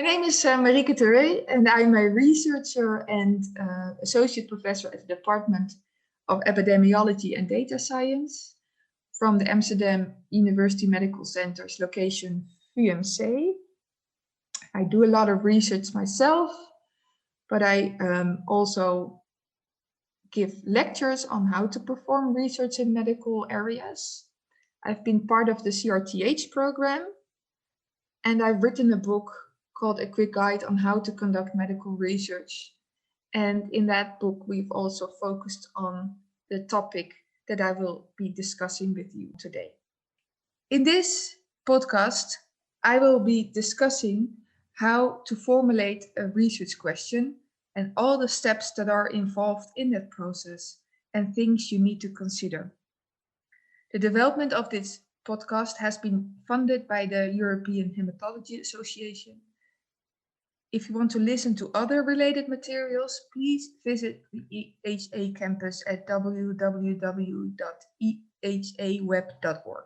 name is Marieke Ter Wee, and I'm a researcher and associate professor at the Department of Epidemiology and Data Science from the Amsterdam University Medical Center's location UMC. I do a lot of research myself, but I also give lectures on how to perform research in medical areas. I've been part of the CRTH program, and I've written a book called A Quick Guide on How to Conduct Medical Research. And in that book, we've also focused on the topic that I will be discussing with you today. In this podcast, I will be discussing how to formulate a research question and all the steps that are involved in that process and things you need to consider. The development of this podcast has been funded by the European Hematology Association. If you want to listen to other related materials, please visit the EHA campus at www.ehaweb.org.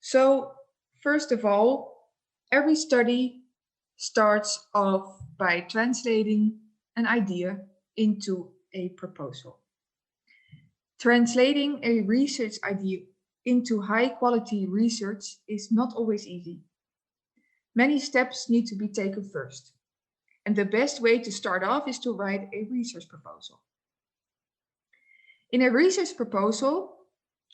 So, first of all, every study starts off by translating an idea into a proposal. Translating a research idea into high-quality research is not always easy. Many steps need to be taken first, and the best way to start off is to write a research proposal. In a research proposal,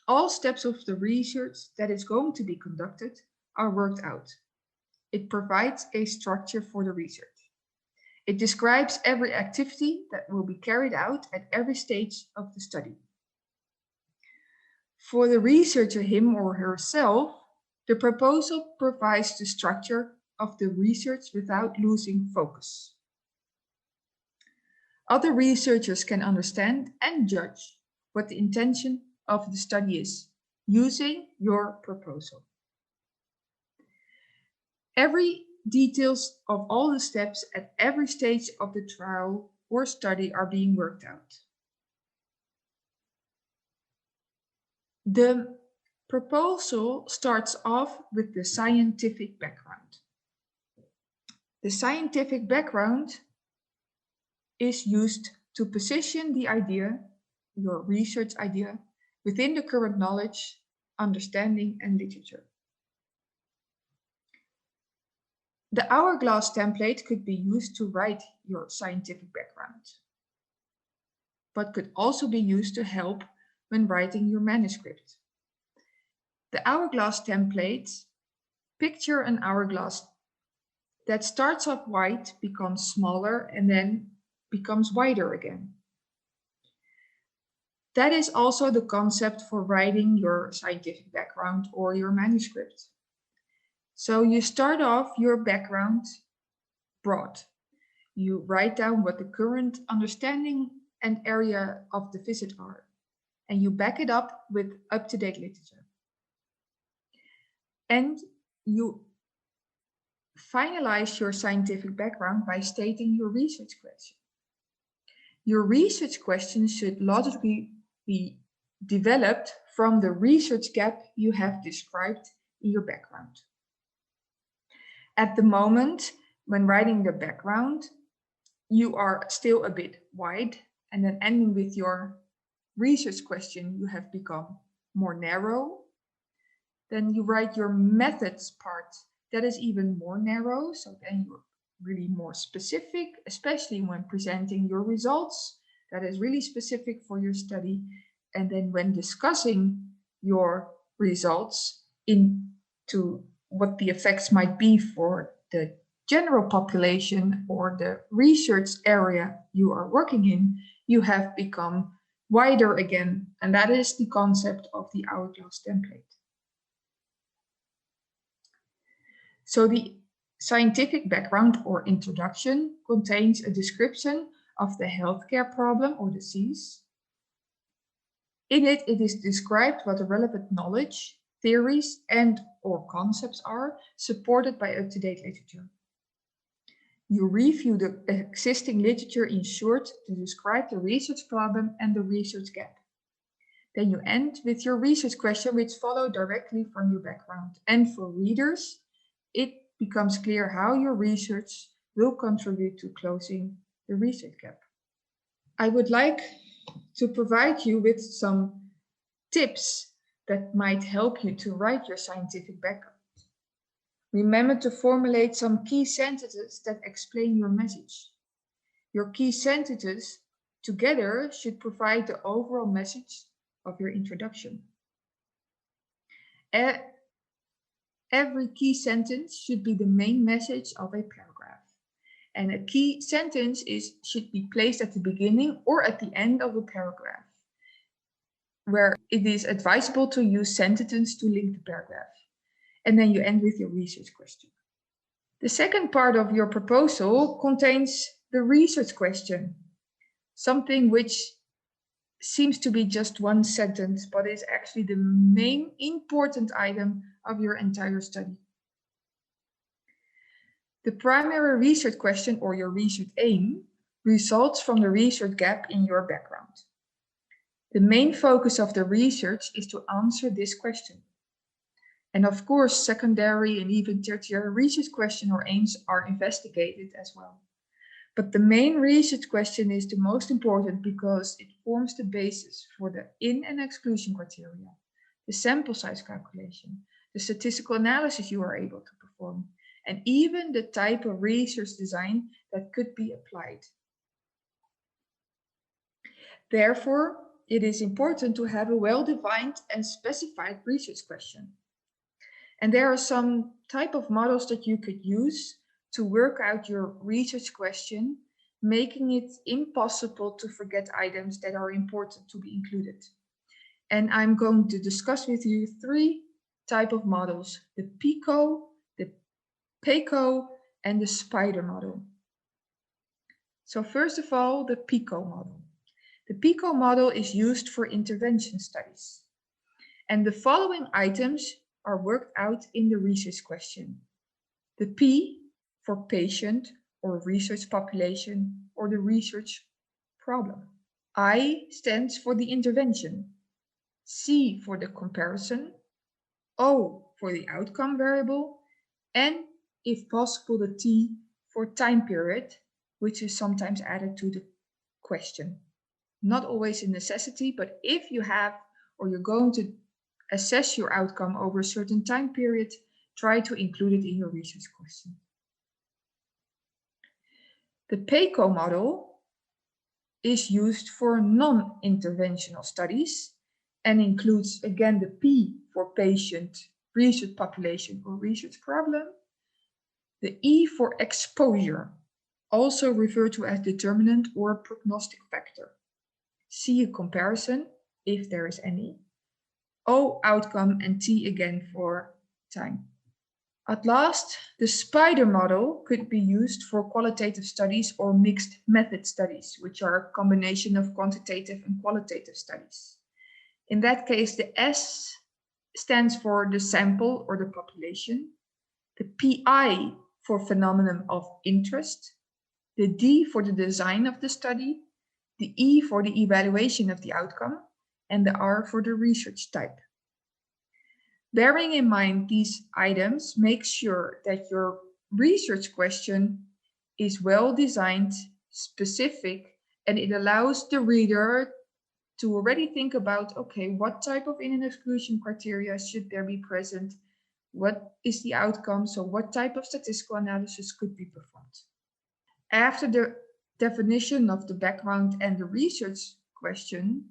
all steps of the research that is going to be conducted are worked out. It provides a structure for the research. It describes every activity that will be carried out at every stage of the study. For the researcher, him or herself, the proposal provides the structure of the research without losing focus. Other researchers can understand and judge what the intention of the study is using your proposal. Every details of all the steps at every stage of the trial or study are being worked out. The proposal starts off with the scientific background. The scientific background is used to position the idea, your research idea, within the current knowledge, understanding, and literature. The hourglass template could be used to write your scientific background, but could also be used to help when writing your manuscript. The hourglass template, picture an hourglass that starts off wide, becomes smaller, and then becomes wider again. That is also the concept for writing your scientific background or your manuscript. So you start off your background broad. You write down what the current understanding and area of the visit are, and you back it up with up-to-date literature. And you finalize your scientific background by stating your research question. Your research question should logically be developed from the research gap you have described in your background. At the moment, when writing the background, you are still a bit wide, and then ending with your research question, you have become more narrow. Then you write your methods part, that is even more narrow, so then you're really more specific, especially when presenting your results. That is really specific for your study. And then when discussing your results into what the effects might be for the general population or the research area you are working in, you have become wider again. And that is the concept of the hourglass template. So the scientific background or introduction contains a description of the healthcare problem or disease. In it, it is described what the relevant knowledge, theories, and or concepts are supported by up-to-date literature. You review the existing literature in short to describe the research problem and the research gap. Then you end with your research question, which follow directly from your background. And for readers, it becomes clear how your research will contribute to closing the research gap. I would like to provide you with some tips that might help you to write your scientific background. Remember to formulate some key sentences that explain your message. Your key sentences together should provide the overall message of your introduction. Every key sentence should be the main message of a paragraph. And a key sentence should be placed at the beginning or at the end of a paragraph, where it is advisable to use sentences to link the paragraph. And then you end with your research question. The second part of your proposal contains the research question, something which seems to be just one sentence, but is actually the main important item of your entire study. The primary research question or your research aim results from the research gap in your background. The main focus of the research is to answer this question. And of course, secondary and even tertiary research questions or aims are investigated as well. But the main research question is the most important because it forms the basis for the in- and exclusion criteria, the sample size calculation, the statistical analysis you are able to perform, and even the type of research design that could be applied. Therefore, it is important to have a well-defined and specified research question. And there are some type of models that you could use to work out your research question, making it impossible to forget items that are important to be included. And I'm going to discuss with you 3 types of models: the PICO, the PECO, and the spider model. So first of all, the PICO model. The PICO model is used for intervention studies. And the following items are worked out in the research question. The P for patient or research population or the research problem. I stands for the intervention. C for the comparison. O for the outcome variable. And if possible, the T for time period, which is sometimes added to the question. Not always a necessity, but if you have or you're going to assess your outcome over a certain time period, try to include it in your research question. The PECO model is used for non-interventional studies and includes again the P for patient, research population or research problem, the E for exposure, also referred to as determinant or prognostic factor, C a comparison, if there is any, O outcome, and T again for time. At last, the spider model could be used for qualitative studies or mixed method studies, which are a combination of quantitative and qualitative studies. In that case, the S stands for the sample or the population, the PI for phenomenon of interest, the D for the design of the study, the E for the evaluation of the outcome, and the R for the research type. Bearing in mind these items, make sure that your research question is well designed, specific, and it allows the reader to already think about, okay, what type of in- and exclusion criteria should there be present? What is the outcome? So what type of statistical analysis could be performed? After the definition of the background and the research question,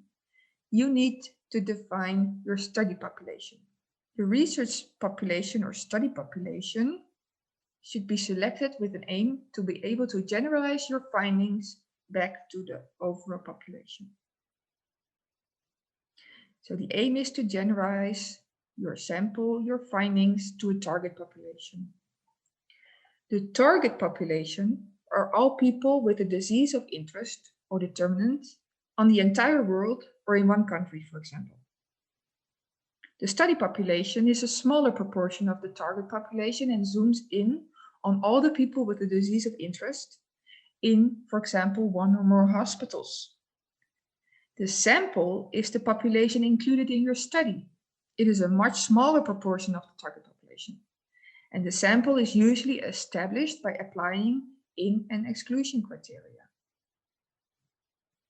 you need to define your study population. The research population or study population should be selected with an aim to be able to generalize your findings back to the overall population. So the aim is to generalize your sample, your findings to a target population. The target population are all people with a disease of interest or determinant on the entire world or in one country, for example. The study population is a smaller proportion of the target population and zooms in on all the people with a disease of interest in, for example, one or more hospitals. The sample is the population included in your study. It is a much smaller proportion of the target population. And the sample is usually established by applying in and exclusion criteria.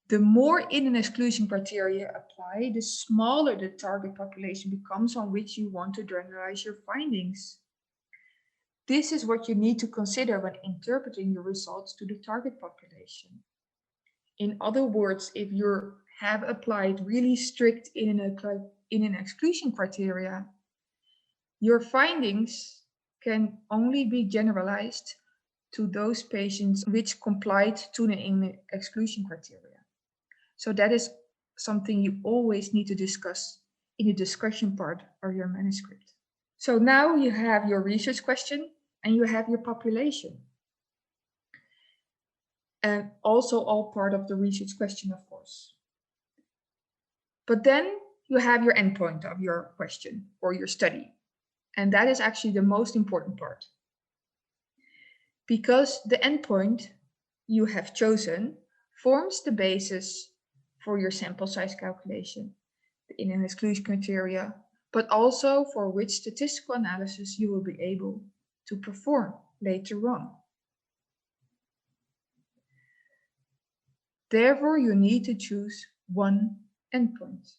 The more in and exclusion criteria apply, the smaller the target population becomes on which you want to generalize your findings. This is what you need to consider when interpreting your results to the target population. In other words, if you have applied really strict in and exclusion criteria, your findings can only be generalized to those patients which complied to the in and exclusion criteria. So that is something you always need to discuss in the discussion part of your manuscript. So now you have your research question and you have your population. And also all part of the research question, of course. But then you have your endpoint of your question or your study. And that is actually the most important part. Because the endpoint you have chosen forms the basis for your sample size calculation, the in and exclusion criteria, but also for which statistical analysis you will be able to perform later on. Therefore, you need to choose one endpoint,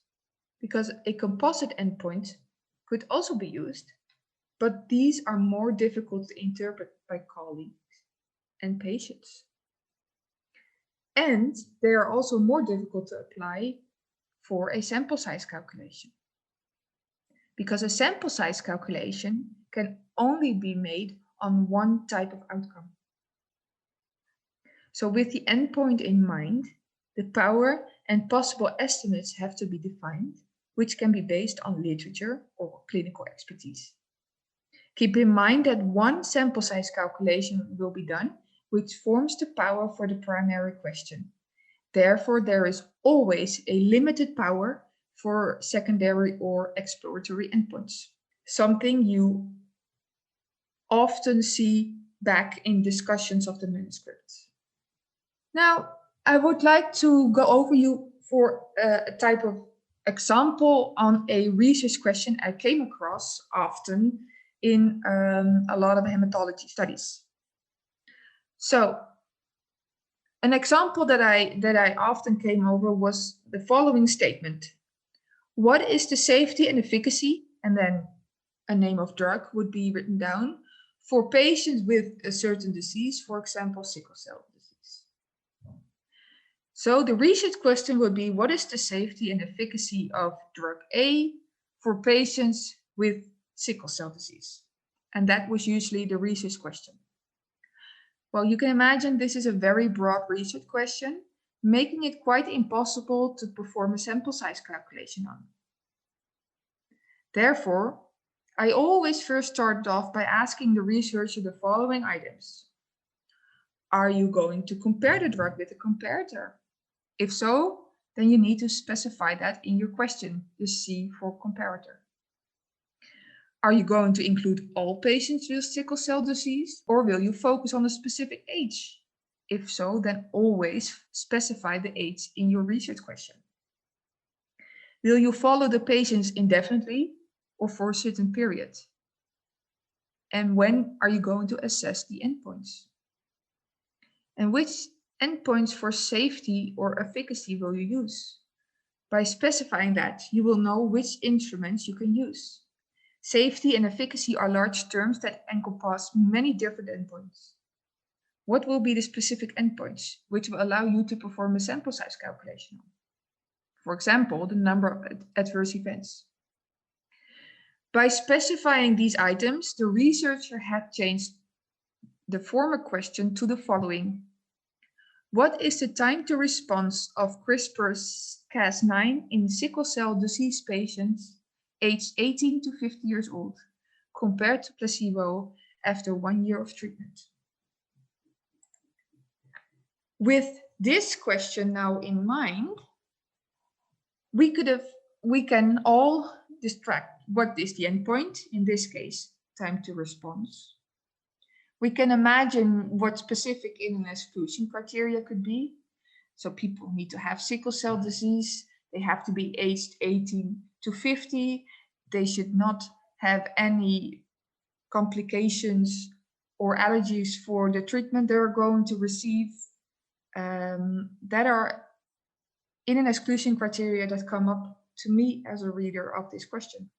because a composite endpoint could also be used, but these are more difficult to interpret by colleagues and patients. And they are also more difficult to apply for a sample size calculation, because a sample size calculation can only be made on one type of outcome. So with the endpoint in mind, the power and possible estimates have to be defined, which can be based on literature or clinical expertise. Keep in mind that one sample size calculation will be done, which forms the power for the primary question. Therefore, there is always a limited power for secondary or exploratory endpoints, something you often see back in discussions of the manuscript. Now, I would like to go over you for a type of example on a research question I came across often in a lot of hematology studies. So, an example that I often came over was the following statement. What is the safety and efficacy, and then a name of drug would be written down, for patients with a certain disease, for example, sickle cell disease. So the research question would be, what is the safety and efficacy of drug A for patients with sickle cell disease? And that was usually the research question. Well, you can imagine this is a very broad research question, making it quite impossible to perform a sample size calculation on. Therefore, I always first start off by asking the researcher the following items. Are you going to compare the drug with a comparator? If so, then you need to specify that in your question, the C for comparator. Are you going to include all patients with sickle cell disease, or will you focus on a specific age? If so, then always specify the age in your research question. Will you follow the patients indefinitely or for a certain period? And when are you going to assess the endpoints? And which endpoints for safety or efficacy will you use? By specifying that, you will know which instruments you can use. Safety and efficacy are large terms that encompass many different endpoints. What will be the specific endpoints which will allow you to perform a sample size calculation on? For example, the number of adverse events. By specifying these items, the researcher had changed the former question to the following. What is the time to response of CRISPR-Cas9 in sickle cell disease patients aged 18 to 50 years old compared to placebo after 1 year of treatment? With this question now in mind, we can all distract what is the endpoint, in this case, time to response. We can imagine what specific in and exclusion criteria could be. So people need to have sickle cell disease. They have to be aged 18 to 50. They should not have any complications or allergies for the treatment they're going to receive. That are in an exclusion criteria that come up to me as a reader of this question.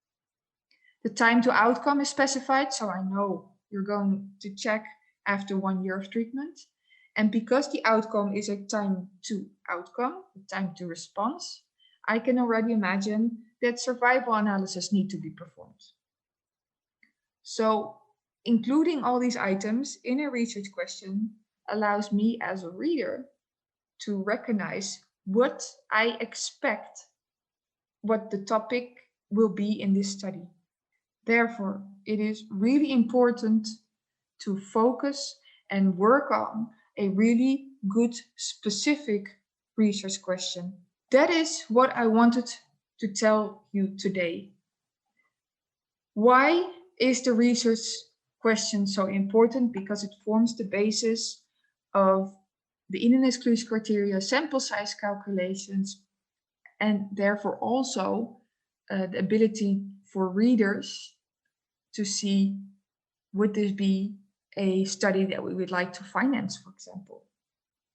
The time to outcome is specified, so I know you're going to check after 1 year of treatment. And because the outcome is a time to outcome, a time to response, I can already imagine that survival analysis need to be performed. So including all these items in a research question allows me as a reader to recognize what I expect what the topic will be in this study. Therefore, it is really important to focus and work on a really good specific research question. That is what I wanted to tell you today. Why is the research question so important? Because it forms the basis of the in- and exclusion criteria, sample size calculations, and therefore also the ability for readers to see, would this be a study that we would like to finance, for example.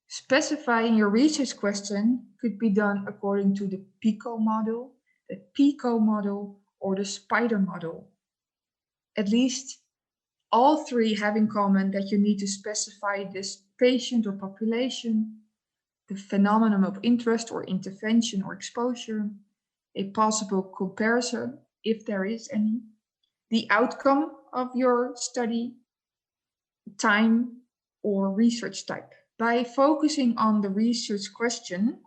Specifying your research question could be done according to the PICO model, or the spider model. At least all three have in common that you need to specify this patient or population, the phenomenon of interest or intervention or exposure, a possible comparison, if there is any, the outcome of your study, time, or research type. By focusing on the research question,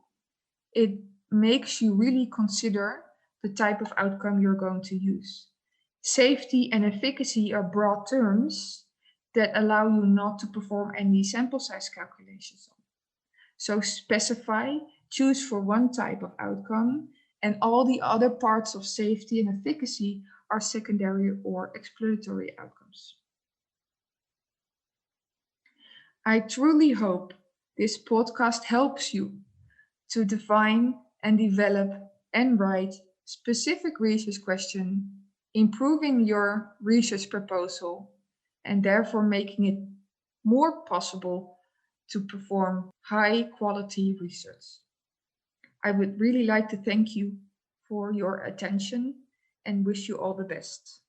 it makes you really consider the type of outcome you're going to use. Safety and efficacy are broad terms that allow you not to perform any sample size calculations. So specify, choose for one type of outcome, and all the other parts of safety and efficacy are secondary or exploratory outcomes. I truly hope this podcast helps you to define and develop and write specific research questions, improving your research proposal, and therefore making it more possible to perform high quality research. I would really like to thank you for your attention and wish you all the best.